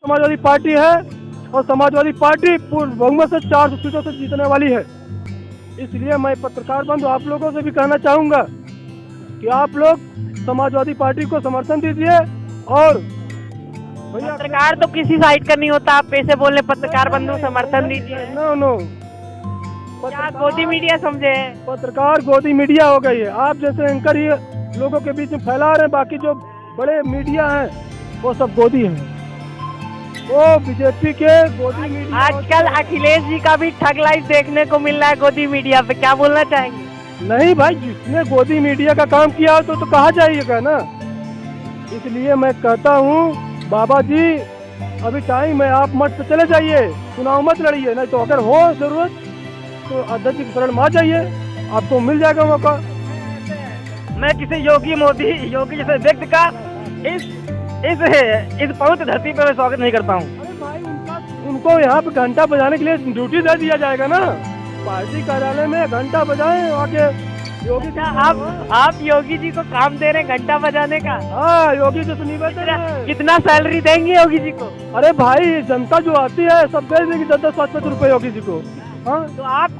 Samajwadi party है और Samajwadi party पूर्ण बहुमत से 400 सीटों से जीतने वाली है। इसलिए मैं पत्रकार बंधु आप लोगों से भी कहना चाहूँगा कि आप लोग समाजवादी पार्टी को समर्थन दीजिए। और भैया पत्रकार तो किसी साइड का नहीं होता, आप कैसे बोल रहे पत्रकार बंधु समर्थन दीजिए? नो नो, क्या गोदी मीडिया समझे हैं? पत्रकार गोदी मीडिया हो गई है। आप जैसे एंकर ही लोगों के बीच में फैला रहे हैं, बाकी जो बड़े मीडिया हैं वो सब गोदी हैं, वो बीजेपी के गोदी मीडिया। आजकल अखिलेश जी का भी ठग लाइव देखने को मिल रहा है गोदी मीडिया पे, क्या बोलना चाहेंगे? नहीं भाई, जिसने गोदी मीडिया का काम किया हो तो कहा जाइएगा ना। इसलिए मैं कहता हूँ बाबा जी अभी टाइम है, आप मत से चले जाइए, चुनाव मत लड़िए, नहीं तो अगर हो जरूरत तो अध्यक्ष की शरण में आ जाइए, आपको मिल जाएगा मौका। मैं किसी योगी जैसे व्यक्ति का इस पवित्र धरती पर मैं स्वागत नहीं करता हूँ। अरे भाई उनको यहाँ पे घंटा बजाने के लिए ड्यूटी दे दिया जाएगा ना, पार्टी कार्यालय में घंटा बजाएं आके। योगी आप योगी जी को काम दे रहे हैं घंटा बजाने का? हाँ, योगी जी तो निवेदन है। कितना सैलरी देंगे योगी जी को? अरे भाई जनता जो आती है सब दे देगी 10-10 रुपए योगी जी को। हाँ, तो आप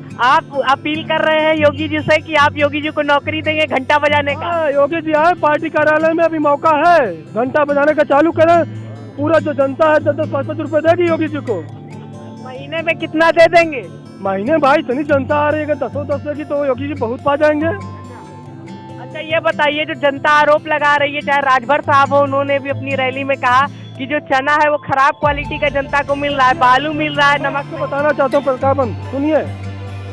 अपील कर रहे हैं योगी जी से कि आप योगी जी को नौकरी देंगे घंटा बजाने का? हाँ, योगी जी आए पार्टी कार्यालय में, अभी मौका है, घंटा बजाने का चालू करें। पूरा जो जनता है 10-10 रुपए देगी योगी जी को। महीने में कितना दे देंगे? महीने भाई इतनी जनता आ रही है, 10 देगी तो योगी जी बहुत पा जाएंगे। अच्छा ये बताइए, जो जनता आरोप लगा रही है, चाहे राजभर साहब हो, उन्होंने भी अपनी रैली में कहा कि जो चना है वो खराब क्वालिटी का जनता को मिल रहा है, बालू मिल रहा है, नमक। तो बताना चाहता हूँ पत्रकार बंधु सुनिए,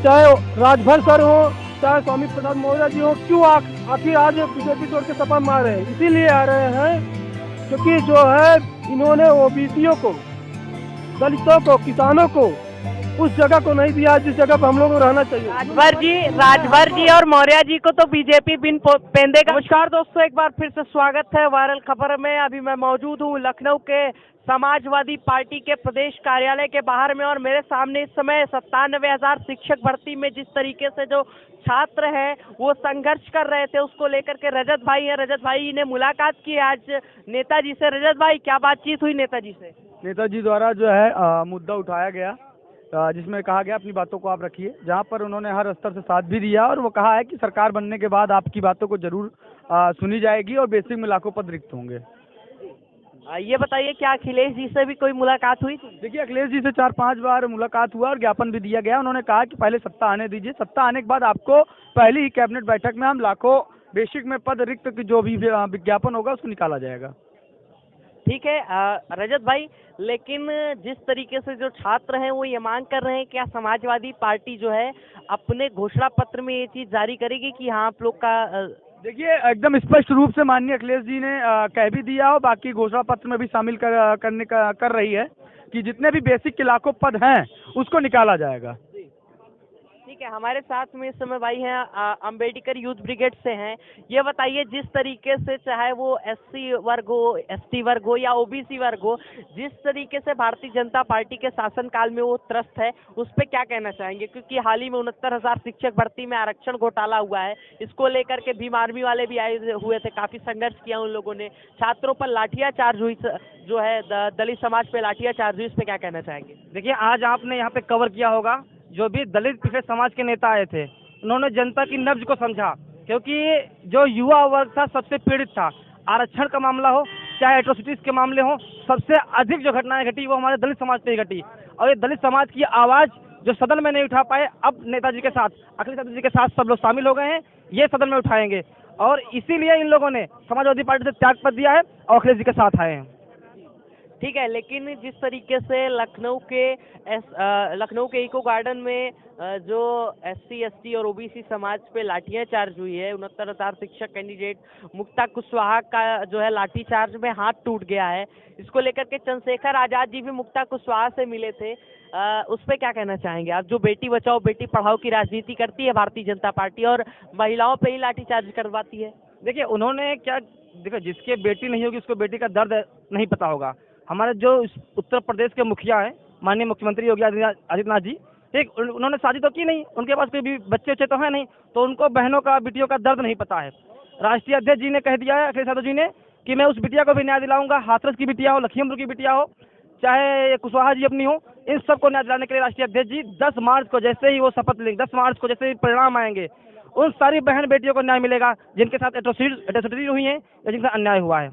चाहे राजभर सर हो चाहे स्वामी प्रसाद मौर्य जी हो, क्यों आखिर आज बीजेपी छोड़ के सपा में आ रहे हैं? इसीलिए आ रहे हैं क्योंकि जो है इन्होंने ओबीसीओ को, दलितों को, किसानों को उस जगह को नहीं दिया जिस जगह पर हम लोगों को रहना चाहिए। राजभर जी और मौर्य जी को तो बीजेपी बिन पेंदे का। नमस्कार दोस्तों, एक बार फिर से स्वागत है वायरल खबर में। अभी मैं मौजूद हूँ लखनऊ के समाजवादी पार्टी के प्रदेश कार्यालय के बाहर में, और मेरे सामने इस समय 97,000 शिक्षक भर्ती में जिस तरीके से जो छात्र हैं वो संघर्ष कर रहे थे, उसको लेकर के रजत भाई हैं। रजत भाई ने मुलाकात की आज नेताजी से। रजत भाई, क्या बातचीत हुई नेताजी से? नेताजी द्वारा जो है मुद्दा उठाया गया, जिसमें कहा गया अपनी बातों को आप रखिए, जहां पर उन्होंने हर स्तर से साथ भी दिया और वो कहा है कि सरकार बनने के बाद आपकी बातों को जरूर सुनी जाएगी और बेसिक में लाखों पद रिक्त होंगे। ये बताइए, क्या अखिलेश जी से भी कोई मुलाकात हुई थी? देखिए, अखिलेश जी से 4-5 बार मुलाकात हुआ और ज्ञापन भी दिया गया। उन्होंने कहा कि पहले सत्ता आने दीजिए, सत्ता आने के बाद आपको पहली ही कैबिनेट बैठक में हम लाखों बेसिक में पद रिक्त जो भी विज्ञापन होगा उसको निकाला जाएगा। ठीक है रजत भाई, लेकिन जिस तरीके से जो छात्र हैं वो ये मांग कर रहे हैं, क्या समाजवादी पार्टी जो है अपने घोषणा पत्र में ये चीज जारी करेगी कि हाँ आप लोग का देखिए, एकदम स्पष्ट रूप से माननीय अखिलेश जी ने कह भी दिया और बाकी घोषणा पत्र में भी शामिल कर रही है कि जितने भी बेसिक के लाखों पद हैं उसको निकाला जाएगा। ठीक है, हमारे साथ में इस समय भाई हैं अंबेडकर यूथ ब्रिगेड से हैं। ये बताइए, जिस तरीके से चाहे वो एससी वर्ग हो, एसटी वर्ग हो या ओबीसी वर्ग हो, जिस तरीके से भारतीय जनता पार्टी के शासनकाल में वो त्रस्त है, उस पर क्या कहना चाहेंगे? क्योंकि हाल ही में 69,000 शिक्षक भर्ती में आरक्षण घोटाला हुआ है, इसको लेकर के भीम आर्मी वाले भी आए हुए थे, काफी संघर्ष किया उन लोगों ने, छात्रों पर लाठियां चार्ज हुई, जो है दलित समाज पे लाठियां चार्ज हुई, इस पे क्या कहना चाहेंगे? देखिए, आज आपने यहाँ पे कवर किया होगा, जो भी दलित पिछड़े समाज के नेता आए थे उन्होंने जनता की नब्ज को समझा, क्योंकि जो युवा वर्ग था सबसे पीड़ित था। आरक्षण का मामला हो चाहे एट्रोसिटीज के मामले हो, सबसे अधिक जो घटनाएं घटी वो हमारे दलित समाज पे ही घटी, और ये दलित समाज की आवाज जो सदन में नहीं उठा पाए, अब नेताजी के साथ, अखिलेश यादव जी के साथ सब लोग शामिल हो गए हैं, ये सदन में उठाएंगे, और इसीलिए इन लोगों ने समाजवादी पार्टी से त्यागपत्र दिया है और अखिलेश जी के साथ आए हैं। ठीक है, लेकिन जिस तरीके से लखनऊ के इको गार्डन में जो एससी एसटी और ओबीसी समाज पे लाठियां चार्ज हुई है, 69,000 शिक्षक कैंडिडेट मुक्ता कुशवाहा का जो है लाठी चार्ज में हाथ टूट गया है, इसको लेकर के चंद्रशेखर आजाद जी भी मुक्ता कुशवाहा से मिले थे, उस पर क्या कहना चाहेंगे आप? जो बेटी बचाओ बेटी पढ़ाओ की राजनीति करती है भारतीय जनता पार्टी और महिलाओं पे ही लाठी चार्ज करवाती है। देखिए, उन्होंने क्या, देखिए जिसके बेटी नहीं होगी उसको बेटी का दर्द नहीं पता होगा। हमारे जो उत्तर प्रदेश के मुखिया हैं, माननीय मुख्यमंत्री योगी आदित्यनाथ जी, ठीक, उन्होंने शादी तो की नहीं, उनके पास कोई भी बच्चे तो है नहीं, तो उनको बहनों का, बिटियों का दर्द नहीं पता है। राष्ट्रीय अध्यक्ष जी ने कह दिया है, अखिलेश यादव जी ने, कि मैं उस बिटिया को भी न्याय दिलाऊंगा, हाथरस की बिटिया हो, लखीमपुर की बिटिया हो, चाहे कुशवाहा जी अपनी हो, इन सबको न्याय दिलाने के लिए राष्ट्रीय अध्यक्ष जी 10 मार्च को जैसे ही वो शपथ लेंगे, 10 मार्च को जैसे ही परिणाम आएंगे, उन सारी बहन बेटियों को न्याय मिलेगा जिनके साथ एट्रोसिटी हुई है या जिनके साथ अन्याय हुआ है।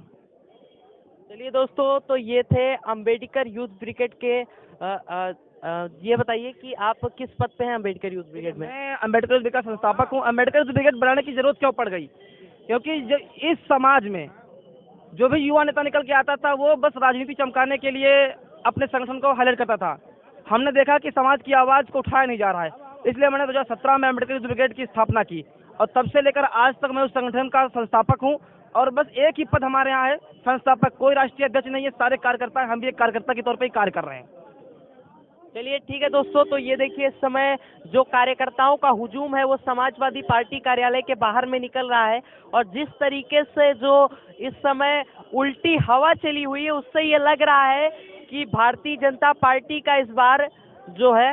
चलिए दोस्तों, तो ये थे अम्बेडकर यूथ ब्रिगेड के ये बताइए कि आप किस पद पे हैं अम्बेडकर यूथ ब्रिगेड में? मैं अम्बेडकर यूथ ब्रिगेड का संस्थापक हूँ। अम्बेडकर यूथ ब्रिगेड बनाने की जरूरत क्यों पड़ गई? क्योंकि इस समाज में जो भी युवा नेता निकल के आता था वो बस राजनीति चमकाने के लिए अपने संगठन को हाईलाइट करता था। हमने देखा कि समाज की आवाज़ को उठाया नहीं जा रहा है, इसलिए मैंने 2017 में अम्बेडकर यूथ ब्रिगेड की स्थापना की और तब से लेकर आज तक मैं उस संगठन का संस्थापक हूँ। और बस एक ही पद हमारे यहाँ है, संस्थापक। कोई राष्ट्रीय अध्यक्ष नहीं है, सारे कार्यकर्ता हैं। हम भी एक कार्यकर्ता के तौर पर ही कार्य कर रहे हैं। चलिए ठीक है दोस्तों, तो ये देखिए इस समय जो कार्यकर्ताओं का हुजूम है वो समाजवादी पार्टी कार्यालय के बाहर में निकल रहा है और जिस तरीके से जो इस समय उल्टी हवा चली हुई है उससे ये लग रहा है कि भारतीय जनता पार्टी का इस बार जो है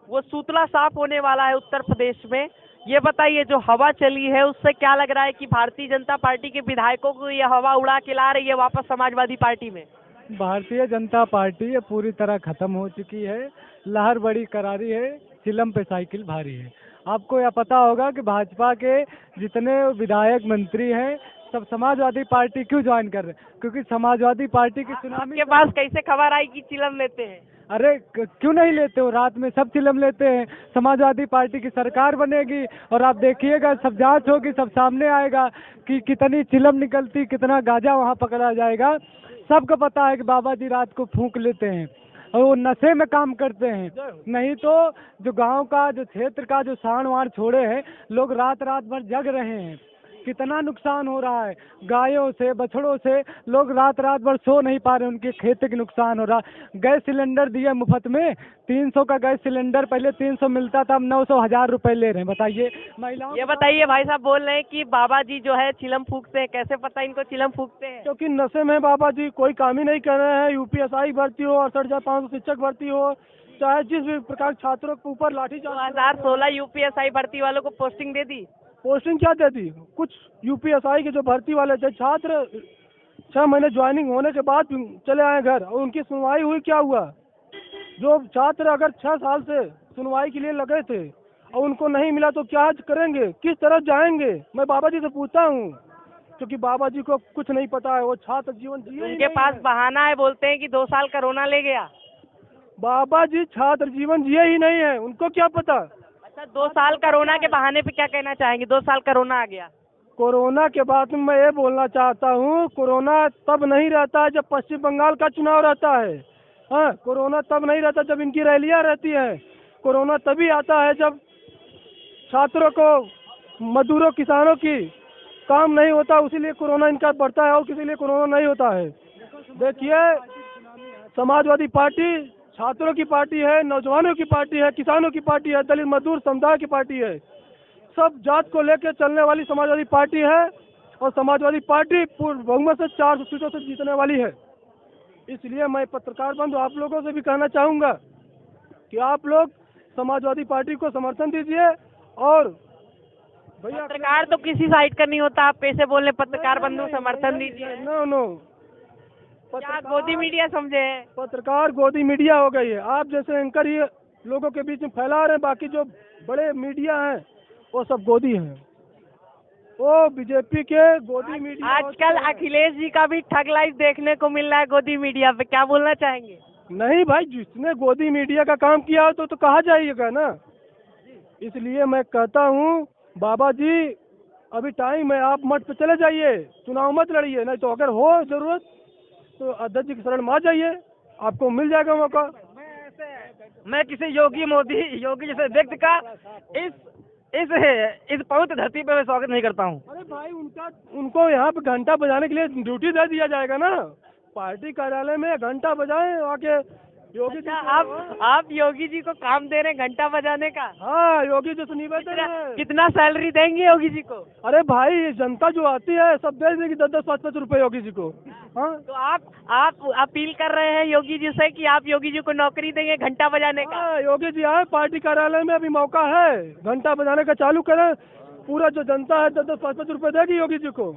वो सूतला साफ होने वाला है उत्तर प्रदेश में। ये बताइए, जो हवा चली है उससे क्या लग रहा है कि भारतीय जनता पार्टी के विधायकों को ये हवा उड़ा के ला रही है वापस समाजवादी पार्टी में? भारतीय जनता पार्टी ये पूरी तरह खत्म हो चुकी है। लहर बड़ी करारी है, चिलम पे साइकिल भारी है। आपको यह पता होगा कि भाजपा के जितने विधायक मंत्री हैं सब समाजवादी पार्टी क्यों ज्वाइन कर रहे हैं? क्योंकि समाजवादी पार्टी की सुनामी आपके पास कैसे खबर आई कि चिलम लेते हैं? अरे क्यों नहीं लेते हो? रात में सब चिलम लेते हैं। समाजवादी पार्टी की सरकार बनेगी और आप देखिएगा, सब जांच होगी, सब सामने आएगा कि कितनी चिलम निकलती, कितना गांजा वहाँ पकड़ा जाएगा। सबको पता है कि बाबा जी रात को फूंक लेते हैं और वो नशे में काम करते हैं। नहीं तो जो गांव का, जो क्षेत्र का जो साण वाण छोड़े हैं, लोग रात रात भर जग रहे हैं। कितना नुकसान हो रहा है, गायों से, बछड़ों से लोग रात रात भर सो नहीं पा रहे, उनके खेती के नुकसान हो रहा। गैस सिलेंडर दिया मुफ्त में, 300 का गैस सिलेंडर, पहले 300 मिलता था, अब 900 1000 रुपए ले रहे हैं। बताइए महिलाओं। ये बताइए, भाई साहब बोल रहे हैं कि बाबा जी जो है चिलम फूकते हैं, कैसे पता इनको चिलम फूकते हैं? क्योंकि नशे में बाबा जी कोई काम ही नहीं कर रहे हैं। यूपीएसआई भर्ती हो, 68,500 शिक्षक भर्ती हो, चाहे जिस भी प्रकार छात्रों के ऊपर लाठीचार्ज। 2016 यूपीएसआई भर्ती वालों को पोस्टिंग दे दी। पोस्टिंग क्या दे दी? कुछ यूपीएसआई के जो भर्ती वाले थे छात्र 6 महीने ज्वाइनिंग होने के बाद चले आए घर और उनकी सुनवाई हुई। क्या हुआ? जो छात्र अगर 6 साल से सुनवाई के लिए लगे थे और उनको नहीं मिला तो क्या करेंगे, किस तरफ जाएंगे? मैं बाबा जी से पूछता हूँ, क्योंकि बाबा जी को कुछ नहीं पता है। वो छात्र जीवन जिए उनके पास बहाना है, बोलते हैं कि 2 साल कोरोना ले गया। बाबा जी छात्र जीवन जिए ही नहीं है, उनको क्या पता? अच्छा, 2 साल कोरोना के बहाने पे क्या कहना चाहेंगे? 2 साल कोरोना आ गया। कोरोना के बाद में मैं ये बोलना चाहता हूँ, कोरोना तब नहीं रहता है जब पश्चिम बंगाल का चुनाव रहता है। हाँ, कोरोना तब नहीं रहता जब इनकी रैलियाँ रहती हैं। कोरोना तभी आता है जब छात्रों को, मजदूरों, किसानों की काम नहीं होता, उसीलिए कोरोना इनका बढ़ता है और किसी लिए कोरोना नहीं होता है। देखिए, समाजवादी पार्टी छात्रों की पार्टी है, नौजवानों की पार्टी है, किसानों की पार्टी है, दलित मजदूर समुदाय की पार्टी है। सब जात को लेकर चलने वाली समाजवादी पार्टी है और समाजवादी पार्टी पूर्ण बहुमत से 400 सीटों से जीतने वाली है। इसलिए मैं पत्रकार बंधु आप लोगों से भी कहना चाहूँगा कि आप लोग समाजवादी पार्टी को समर्थन दीजिए। और भैया, पत्रकार तो किसी साइड का नहीं होता, आप कैसे बोल रहे पत्रकार बंधु समर्थन दीजिए? नो, क्या गोदी मीडिया समझे हैं? पत्रकार गोदी मीडिया हो गई है। आप जैसे एंकर ही लोगों के बीच में फैला रहे हैं, बाकी जो बड़े मीडिया हैं वो सब गोदी हैं। वो बीजेपी के गोदी मीडिया। आजकल अखिलेश जी का भी ठग लाइव देखने को मिल रहा है गोदी मीडिया पे, क्या बोलना चाहेंगे? नहीं भाई, जिसने गोदी मीडिया का काम किया हो तो कहा जाइएगा ना। इसलिए मैं कहता हूँ बाबा जी, अभी टाइम है, आप मठ पे चले जाइए, चुनाव मत लड़िए। नहीं तो अगर हो जरूरत तो अध्यक्ष जी की शरण में आ जाइए, आपको मिल जाएगा मौका। मैं किसी योगी जैसे व्यक्ति का इस पवित्र धरती पे मैं स्वागत नहीं करता हूँ। अरे भाई, उनको यहाँ पे घंटा बजाने के लिए ड्यूटी दे दिया जाएगा ना, पार्टी कार्यालय में घंटा बजाएं आके। योगी जी आप योगी जी को काम दे रहे हैं घंटा बजाने का? हाँ, योगी जी से निवेदन है। कितना सैलरी देंगे योगी जी को? अरे भाई, जनता जो आती है सब दे देगी 10-10, 5-5 रुपए योगी जी को। हाँ, तो आप अपील कर रहे हैं योगी जी से कि आप योगी जी को नौकरी देंगे घंटा बजाने का? हाँ, योगी जी आए पार्टी कार्यालय में, अभी मौका है, घंटा बजाने का चालू करें। पूरा जो जनता है 10-10, 5-5 रुपए देगी योगी जी को।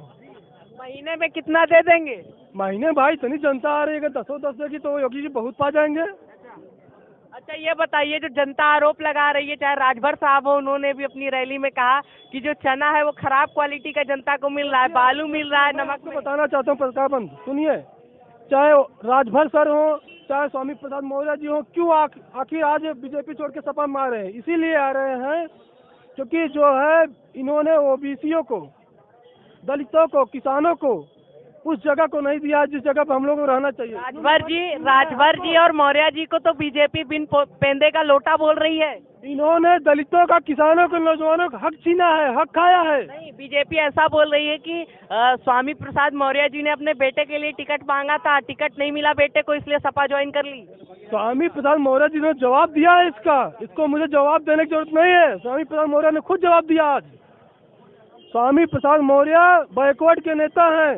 महीने में कितना दे देंगे? महीने भाई इतनी जनता आ रही है कि 10 की तो योगी जी बहुत पा जाएंगे। अच्छा ये बताइए, जो जनता आरोप लगा रही है, चाहे राजभर साहब हो, उन्होंने भी अपनी रैली में कहा कि जो चना है वो खराब क्वालिटी का जनता को मिल रहा है, बालू मिल रहा है, नमक आपको में। बताना चाहता हूँ प्रतापन, सुनिए, चाहे राजभर सर हो, चाहे स्वामी प्रसाद मौर्य जी हो, क्यों आखिर आज बीजेपी छोड़ के सपा में आ रहे हैं? इसीलिए आ रहे हैं क्योंकि जो है इन्होंने ओबीसीओ को, दलितों को, किसानों को उस जगह को नहीं दिया जिस जगह पर हम लोगों को रहना चाहिए। राजभर जी और मौर्य जी को तो बीजेपी बिन पेंदे का लोटा बोल रही है। इन्होंने दलितों का, किसानों के, नौजवानों का हक छीना है, हक खाया है। नहीं, बीजेपी ऐसा बोल रही है कि स्वामी प्रसाद मौर्य जी ने अपने बेटे के लिए टिकट मांगा था, टिकट नहीं मिला बेटे को, इसलिए सपा ज्वाइन कर ली। स्वामी प्रसाद मौर्य जी ने जवाब दिया है इसको मुझे जवाब देने की जरूरत नहीं है। स्वामी प्रसाद मौर्य ने खुद जवाब दिया आज। स्वामी प्रसाद मौर्य बैकवर्ड के नेता हैं।